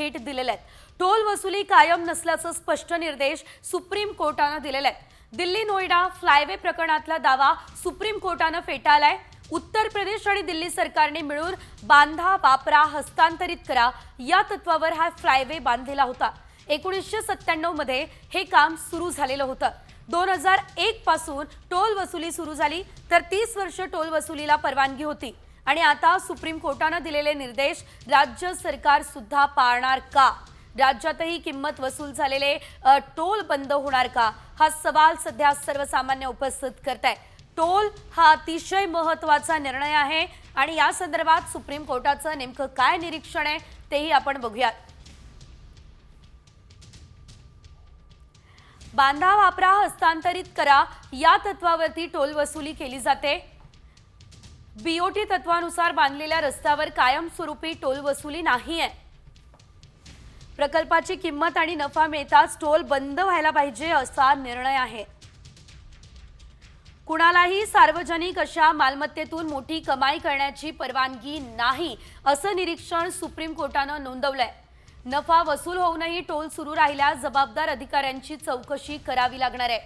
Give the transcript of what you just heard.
भेट दिलेल्या आहेत। टोल वसुली कायम नसल्याचे स्पष्ट निर्देश सुप्रीम कोर्टाने दिलेले आहेत। दिल्ली नोएडा फ्लायवे प्रकरणातला दावा सुप्रीम कोर्टाने फेटाळलाय। उत्तर प्रदेश आणि दिल्ली सरकारने मिळून बांधा वापरा हस्तांतरित करा या तत्वावर हा फ्लायवे बांधलेला होता। 1997 मध्ये हे काम सुरू झालेलं होतं। 2001 पासून टोल वसुली सुरू झाली तर 30 वर्ष टोल वसुलीला परवानगी होती आणि आता सुप्रीम कोर्टाने दिलेले निर्देश राज्य सरकार सुद्धा पाळणार का? राज्यातही किंमत वसूल झालेले टोल बंद होणार का? हा सवाल सध्या सर्वसामान्य उपस्थित करताय। टोल हा अतिशय महत्त्वाचा निर्णय आहे आणि या संदर्भात सुप्रीम कोर्टाचं नेमकं काय निरीक्षण आहे तेही आपण बघूयात। बांधा वापरा हस्तांतरित करा या तत्वावरती टोल वसुली केली जाते। बीओटी तत्वानुसार बांधलेल्या रस्त्यावर कायमस्वरूपी टोल वसुली नाही आहे। प्रकल्पाची किंमत आणि नफा मिळताच टोल बंद व्हायला पाहिजे असा निर्णय आहे। कुणालाही सार्वजनिक अशा मालमत्तेतून मोठी कमाई करण्याची परवानगी नाही असं निरीक्षण सुप्रीम कोर्टाने नोंदवलंय। नफा वसूल होऊनही टोल सुरू राहिल्यास जबाबदार अधिकाऱ्यांची चौकशी करावी लागणार आहे।